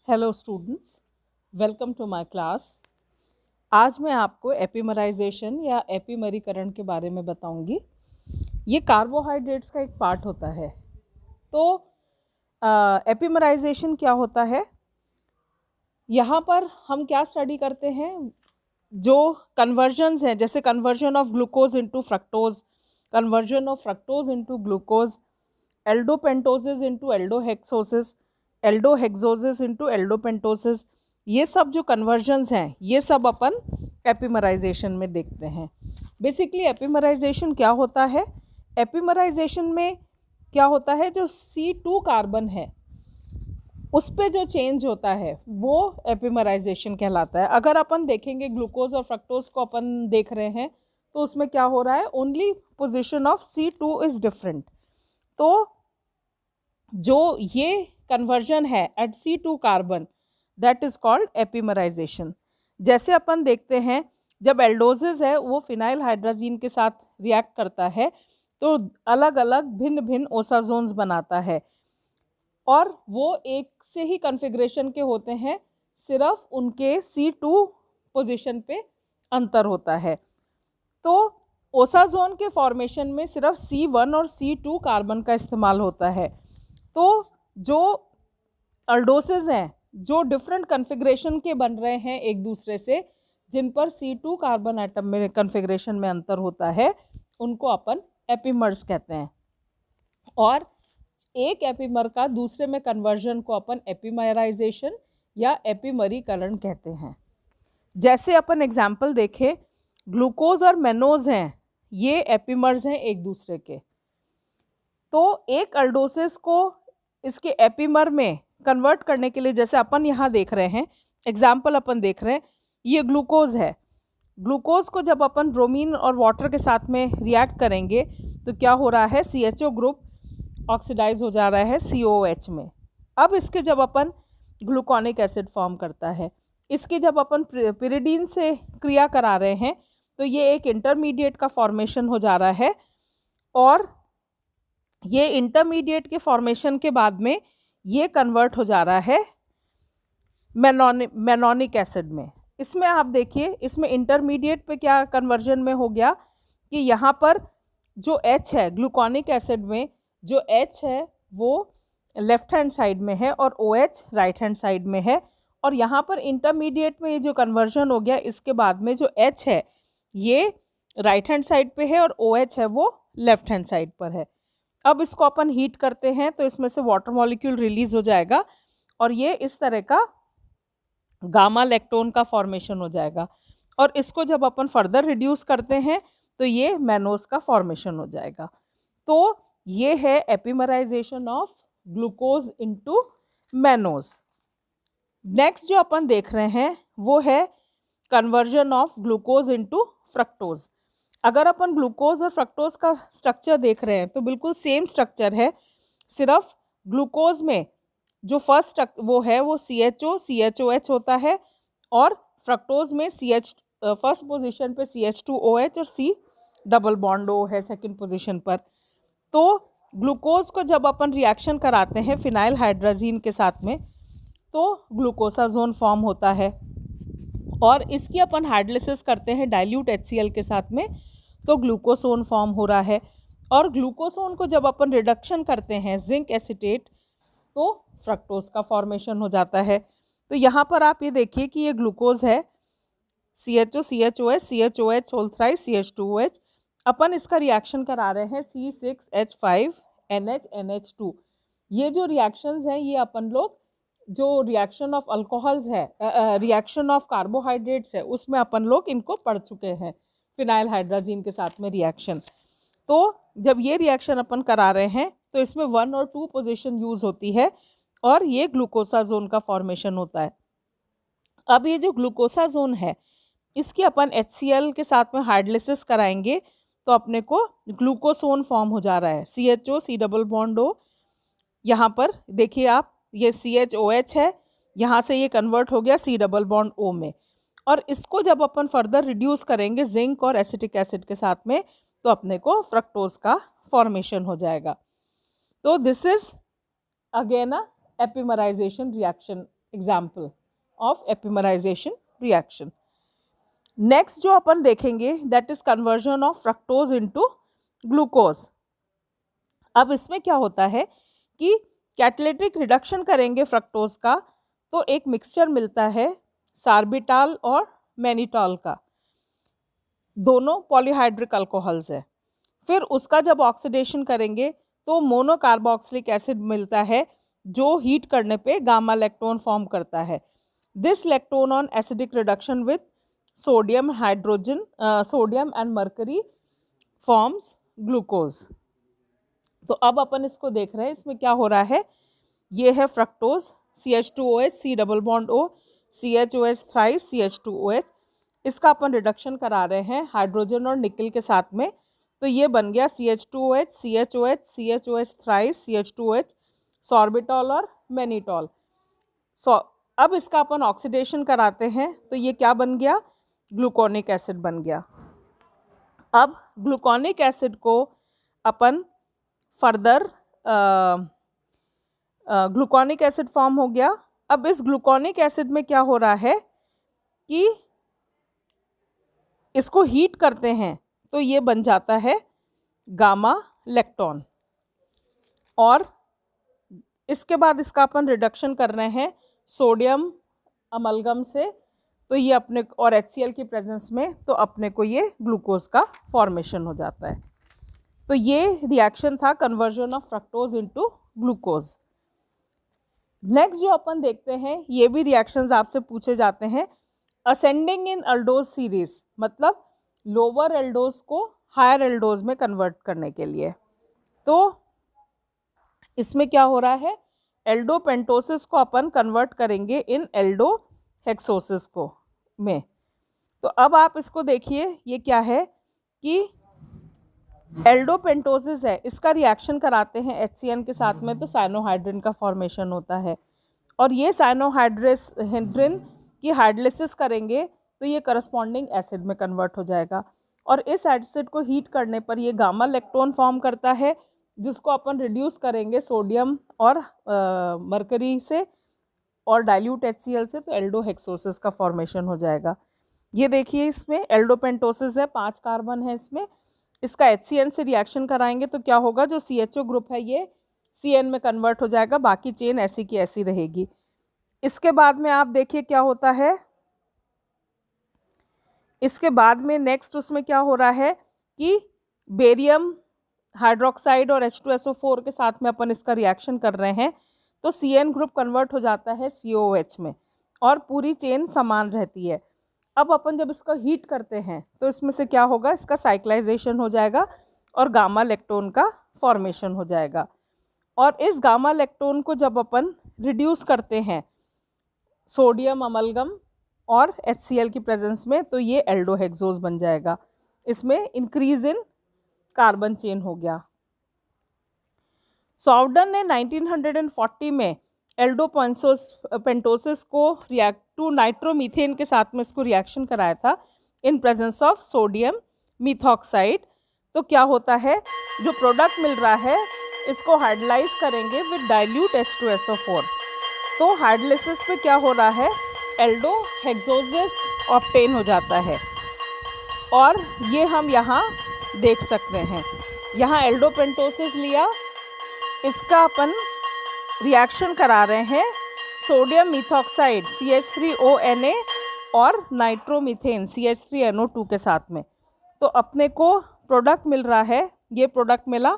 Hello students, welcome to my class. आज मैं आपको एपिमराइजेशन या एपिमरीकरण के बारे में बताऊंगी। ये कार्बोहाइड्रेट्स का एक पार्ट होता है। तो एपिमराइजेशन क्या होता है? यहाँ पर हम क्या स्टडी करते हैं? जो कन्वर्जन्स हैं, जैसे conversion of glucose into fructose, conversion of fructose into glucose, aldopentoses into aldohexoses, aldohexoses into aldopentoses, ये सब जो कन्वर्जन्स हैं ये सब अपन एपिमराइजेशन में देखते हैं। बेसिकली एपिमराइजेशन क्या होता है? एपिमराइजेशन में क्या होता है, जो C2 कार्बन है उस पे जो चेंज होता है वो एपिमराइजेशन कहलाता है। अगर अपन देखेंगे ग्लूकोज और फ्रक्टोज को अपन देख रहे हैं तो उसमें क्या हो रहा है, only position of C2 is different. तो जो ये कन्वर्जन है at C2 carbon, that is called epimerisation. जैसे अपन देखते हैं जब एल्डोसिस है वो फिनाइल हाइड्राजीन के साथ रिएक्ट करता है तो अलग अलग भिन्न भिन्न ओसाजोन्स बनाता है और वो एक से ही कॉन्फ़िगरेशन के होते हैं, सिर्फ उनके C2 पोजीशन पे अंतर होता है। तो ओसाजोन के फॉर्मेशन में सिर्फ C1 और C2 कार्बन का इस्तेमाल होता है। तो जो अल्डोसिस हैं जो डिफरेंट कॉन्फ़िगरेशन के बन रहे हैं एक दूसरे से, जिन पर C2 कार्बन एटम में कॉन्फ़िगरेशन में अंतर होता है, उनको अपन एपिमर्स कहते हैं। और एक एपिमर का दूसरे में कन्वर्जन को अपन एपिमराइजेशन या एपिमरीकरण कहते हैं। जैसे अपन एग्जाम्पल देखें, ग्लूकोज और मेनोज हैं, ये एपिमर्स हैं एक दूसरे के। तो एक अल्डोसिस को इसके एपिमर में कन्वर्ट करने के लिए, जैसे अपन यहाँ देख रहे हैं, एग्जाम्पल अपन देख रहे हैं, ये ग्लूकोज है। ग्लूकोज को जब अपन ब्रोमीन और वाटर के साथ में रिएक्ट करेंगे तो क्या हो रहा है, CHO ग्रुप ऑक्सीडाइज हो जा रहा है COH में। अब इसके जब अपन ग्लूकोनिक एसिड फॉर्म करता है, इसके जब अपन पिरिडीन से क्रिया करा रहे हैं तो ये एक इंटरमीडिएट का फॉर्मेशन हो जा रहा है और ये इंटरमीडिएट के फॉर्मेशन के बाद में ये कन्वर्ट हो जा रहा है मेनोनिक एसिड में। इसमें आप देखिए, इसमें इंटरमीडिएट पे क्या कन्वर्जन में हो गया कि यहाँ पर जो H है ग्लूकोनिक एसिड में, जो H है वो लेफ्ट हैंड साइड में है और OH राइट हैंड साइड में है। और यहाँ पर इंटरमीडिएट में ये जो कन्वर्जन हो गया, इसके बाद में जो H है ये राइट हैंड साइड पे है और OH है वो लेफ्ट हैंड साइड पर है। अब इसको अपन हीट करते हैं तो इसमें से वाटर मॉलिक्यूल रिलीज हो जाएगा और ये इस तरह का गामा लैक्टोन का फॉर्मेशन हो जाएगा। और इसको जब अपन फर्दर रिड्यूस करते हैं तो ये मैनोज का फॉर्मेशन हो जाएगा। तो ये है epimerisation of glucose into mannose. Next जो अपन देख रहे हैं वो है conversion of glucose into fructose. अगर अपन ग्लूकोज और फ्रक्टोज का स्ट्रक्चर देख रहे हैं तो बिल्कुल सेम स्ट्रक्चर है, सिर्फ ग्लूकोज में जो फर्स्ट वो है वो CHOH होता है और फ्रक्टोज में फर्स्ट पोजीशन पे CH2OH और C डबल बॉन्ड O है सेकंड पोजीशन पर। तो ग्लूकोज को जब अपन रिएक्शन कराते हैं फिनाइल हाइड्राजीन के साथ में तो ग्लूकोसाजोन फॉर्म होता है और इसकी अपन हाइड्रोलिसिस करते हैं डाइल्यूट HCl के साथ में तो ग्लूकोसोन फॉर्म हो रहा है। और ग्लूकोसोन को जब अपन रिडक्शन करते हैं जिंक एसिटेट तो फ्रक्टोज का फॉर्मेशन हो जाता है। तो यहाँ पर आप ये देखिए कि ये ग्लूकोज है, CHO CHOH CHOH whole thrice CH2OH। अपन इसका रिएक्शन करा रहे हैं C6H5NH2। ये जो रिएक्शंस हैं ये अपन लोग जो रिएक्शन ऑफ अल्कोहल्स है, रिएक्शन ऑफ कार्बोहाइड्रेट्स है, उसमें अपन लोग इनको पढ़ चुके हैं, फिनाइल हाइड्राजीन के साथ में रिएक्शन। तो जब ये रिएक्शन अपन करा रहे हैं तो इसमें 1 और 2 पोजीशन यूज़ होती है और ये ग्लूकोसाजोन का फॉर्मेशन होता है। अब ये जो ग्लूकोसाजोन है इसकी अपन HCl के साथ में हाइड्रोलिसिस कराएंगे तो अपने को ग्लूकोसोन फॉर्म हो जा रहा है, CHO C double bond O। यहाँ पर देखिए आप, ये CHOH है, यहाँ से ये कन्वर्ट हो गया C डबल बॉन्ड O में और इसको जब अपन फर्दर रिड्यूस करेंगे जिंक और एसिटिक एसिड के साथ में तो अपने को फ्रक्टोज का फॉर्मेशन हो जाएगा। तो this is again a epimerisation reaction example of epimerisation reaction. Next जो अपन देखेंगे that is conversion of fructose into glucose. अब इसमें क्या होता है कि कैटालिटिक रिडक्शन करेंगे फ्रक्टोज का तो एक मिक्सचर मिलता है सार्बिटाल और मैनिटॉल का, दोनों पॉलीहाइड्रिक अल्कोहल्स है। फिर उसका जब ऑक्सीडेशन करेंगे तो मोनोकार्बोक्सिलिक एसिड मिलता है जो हीट करने पे गामा लैक्टोन फॉर्म करता है। This lactone on acidic reduction with sodium hydrogen sodium and mercury forms glucose. तो अब अपन इसको देख रहे हैं, इसमें क्या हो रहा है, ये है fructose CH2OH C double bond O CHOH thrice CH2OH, इसका अपन रिडक्शन करा रहे हैं हाइड्रोजन और निकल के साथ में, तो ये बन गया CH2OH CHOH CHOH thrice CH2OH sorbitol और मैनिटॉल। अब इसका अपन ऑक्सीडेशन कराते हैं तो ये क्या बन गया, ग्लूकोनिक एसिड बन गया। अब ग्लूकोनिक एसिड को अपन फर्दर ग्लूकोनिक एसिड फॉर्म हो गया। अब इस ग्लूकोनिक एसिड में क्या हो रहा है कि इसको हीट करते हैं तो ये बन जाता है गामा लैक्टोन, और इसके बाद इसका अपन रिडक्शन कर रहे हैं सोडियम अमलगम से, तो ये अपने और HCl की प्रेजेंस में तो अपने को ये ग्लूकोज का फॉर्मेशन हो जाता है। तो ये रिएक्शन था conversion of fructose into glucose. Next जो अपन देखते हैं, ये भी रिएक्शंस आपसे पूछे जाते हैं, असेंडिंग इन एल्डोज सीरीज, मतलब लोअर एल्डोज को हायर एल्डोज में कन्वर्ट करने के लिए। तो इसमें क्या हो रहा है, एल्डो पेंटोसिस को अपन कन्वर्ट करेंगे इन एल्डो हेक्सोसिस को में। तो अब आप इसको देखिए, ये क्या है कि एल्डो पेंटोसिस है, इसका रिएक्शन कराते हैं HCN के साथ में तो साइनोहाइड्रिन का फॉर्मेशन होता है, और ये साइनोहाइड्रिन की हाइड्रोलिसिस करेंगे तो ये करस्पॉन्डिंग एसिड में कन्वर्ट हो जाएगा, और इस एसिड को हीट करने पर ये गामा लैक्टोन फॉर्म करता है जिसको अपन रिड्यूस करेंगे सोडियम और मरकरी से और डाइल्यूट HCl से, तो एल्डोहेक्सोसिस का फॉर्मेशन हो जाएगा। ये देखिए इसमें एल्डोपेंटोसिस है, 5 कार्बन है इसमें, इसका HCN से रिएक्शन कराएंगे तो क्या होगा, जो CHO ग्रुप है ये CN में कन्वर्ट हो जाएगा, बाकी चेन ऐसी की ऐसी रहेगी। इसके बाद में आप देखिए क्या होता है, इसके बाद में नेक्स्ट उसमें क्या हो रहा है कि बेरियम हाइड्रोक्साइड और H2SO4 के साथ में अपन इसका रिएक्शन कर रहे हैं तो CN ग्रुप कन्वर्ट हो जाता है COOH में और पूरी चेन समान रहती है। अब अपन जब इसको हीट करते हैं तो इसमें से क्या होगा, इसका साइक्लाइजेशन हो जाएगा और गामा लैक्टोन का फॉर्मेशन हो जाएगा, और इस गामा लैक्टोन को जब अपन रिड्यूस करते हैं सोडियम अमलगम और HCl की प्रेजेंस में तो ये एल्डोहेक्सोज बन जाएगा, इसमें इंक्रीज इन कार्बन चेन हो गया। सॉवडन ने 1940 में एल्डोपेंटोसिस को रिएक्ट टू नाइट्रोमीथेन के साथ में इसको रिएक्शन कराया था in presence of sodium methoxide. तो क्या होता है, जो प्रोडक्ट मिल रहा है इसको हाइड्रोलाइज करेंगे विद डाइल्यूट H2SO4, तो हाइड्रोलिसिस पे क्या हो रहा है, एल्डोहेक्सोसिस ऑब्टेन हो जाता है, और ये हम यहाँ देख सकते हैं। यहाँ एल्डोपेंटोसिस लिया, इसका अपन रिएक्शन करा रहे हैं सोडियम मिथॉक्साइड CH3ONA और नाइट्रोमीथेन CH3NO2 के साथ में, तो अपने को प्रोडक्ट मिल रहा है, ये प्रोडक्ट मिला,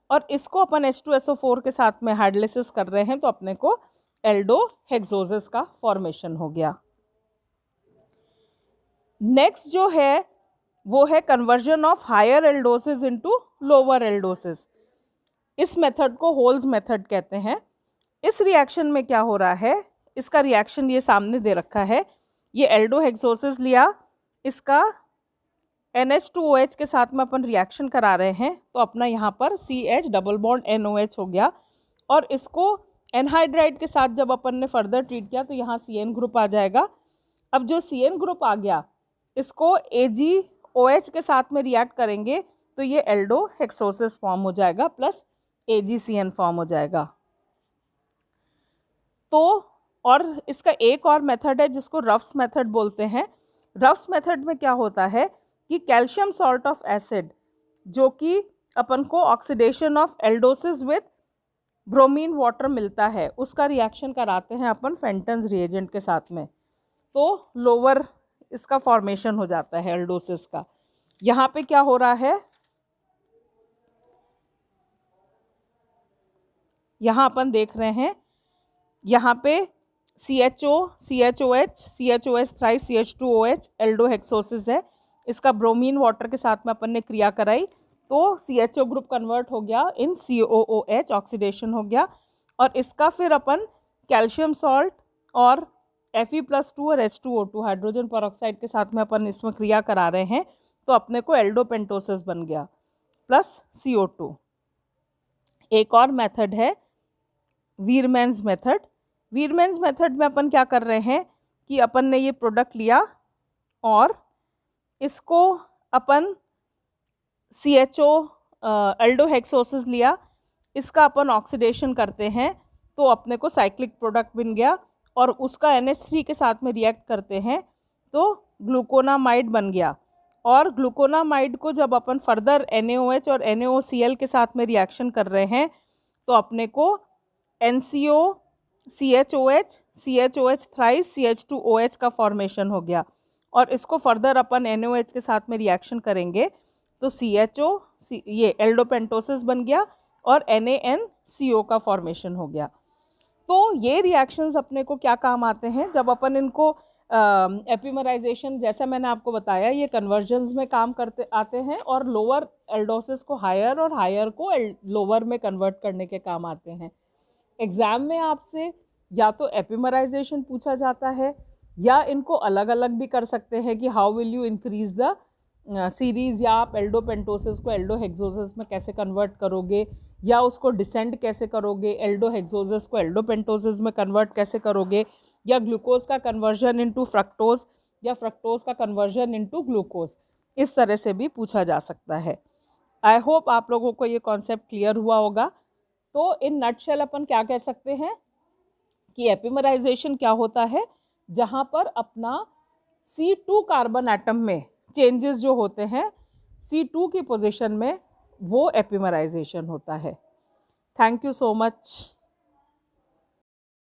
और इसको अपन H2SO4 के साथ में हाइड्रोलिसिस कर रहे हैं तो अपने को एल्डोहेक्सोसिस का फॉर्मेशन हो गया। नेक्स्ट जो है वो है conversion of higher aldoses into lower aldoses. इस मेथड को होल्स मेथड कहते हैं। इस रिएक्शन में क्या हो रहा है, इसका रिएक्शन ये सामने दे रखा है, ये एल्डोहेक्सोसिस लिया, इसका NH2OH के साथ में अपन रिएक्शन करा रहे हैं तो अपना यहाँ पर CH डबल बॉन्ड NOH हो गया, और इसको एनहाइड्राइड के साथ जब अपन ने फर्दर ट्रीट किया तो यहाँ CN ग्रुप आ जाएगा। अब जो CN ग्रुप आ गया इसको AgOH के साथ में रिएक्ट करेंगे तो ये एल्डोहेक्सोसिस फॉर्म हो जाएगा प्लस AgCN फॉर्म हो जाएगा। तो और इसका एक और मेथड है जिसको रफ्स मेथड बोलते हैं। रफ्स मेथड में क्या होता है कि कैल्शियम सॉल्ट ऑफ एसिड जो कि अपन को oxidation of aldoses with bromine water मिलता है, उसका रिएक्शन कराते हैं अपन फेंटन्स रिएजेंट के साथ में, तो लोअर इसका फॉर्मेशन हो जाता है एल्डोसिस का। यहाँ पे क्या हो रहा है, यहाँ अपन देख रहे हैं, यहाँ पे CHO, CHOH, CHOS thrice, CH2OH एल्डोहेक्सोसिस है। इसका ब्रोमीन वाटर के साथ में अपन ने क्रिया कराई तो CHO ग्रुप कन्वर्ट हो गया इन COOH, ऑक्सीडेशन हो गया। और इसका फिर अपन कैल्शियम सॉल्ट और Fe+2 और H2O2 हाइड्रोजन परऑक्साइड के साथ में अपन इसमें क्रिया करा रहे हैं, तो अपने को एल्डोपेंटोसिस बन गया प्लस CO2। एक और मेथड है वीरमैन्स मेथड। वीरमैन्स मेथड में अपन क्या कर रहे हैं कि अपन ने ये प्रोडक्ट लिया और इसको अपन CHO एल्डोहेक्सोसिस लिया, इसका अपन ऑक्सीडेशन करते हैं तो अपने को साइक्लिक प्रोडक्ट बन गया, और उसका NH3 के साथ में रिएक्ट करते हैं तो ग्लूकोनामाइड बन गया। और ग्लूकोनामाइड को जब अपन फर्दर NaOH और NaOCl के साथ में रिएक्शन कर रहे हैं तो अपने को NCO, CHOH, CHOH thrice, CH2OH का फॉर्मेशन हो गया। और इसको फर्दर अपन NaOH के साथ में रिएक्शन करेंगे तो CHO ये एल्डोपेंटोसिस बन गया और NaNCO का फॉर्मेशन हो गया। तो ये रिएक्शंस अपने को क्या काम आते हैं जब अपन इनको एपिमराइजेशन, जैसा मैंने आपको बताया, ये कन्वर्जन्स में काम करते आते हैं और लोअर एल्डोसिस को हायर और हायर को लोअर में कन्वर्ट करने के काम आते हैं। एग्ज़ाम में आपसे या तो एपिमराइजेशन पूछा जाता है या इनको अलग अलग भी कर सकते हैं कि how will you increase the series, या आप एल्डोपेंटोसिस को एल्डोहेक्सोसिस में कैसे कन्वर्ट करोगे, या उसको डिसेंड कैसे करोगे, एल्डोहेक्सोसिस को एल्डोपेंटोसिस में कन्वर्ट कैसे करोगे, या ग्लूकोज का कन्वर्जन इनटू फ्रक्टोज या फ्रक्टोज का कन्वर्जन इनटू ग्लूकोज, इस तरह से भी पूछा जा सकता है। आई होप आप लोगों को ये कॉन्सेप्ट क्लियर हुआ होगा। तो इन नटशेल अपन क्या कह सकते हैं कि एपिमराइजेशन क्या होता है, जहाँ पर अपना C2 कार्बन एटम में चेंजेस जो होते हैं C2 की पोजीशन में, वो एपिमराइजेशन होता है। Thank you so much.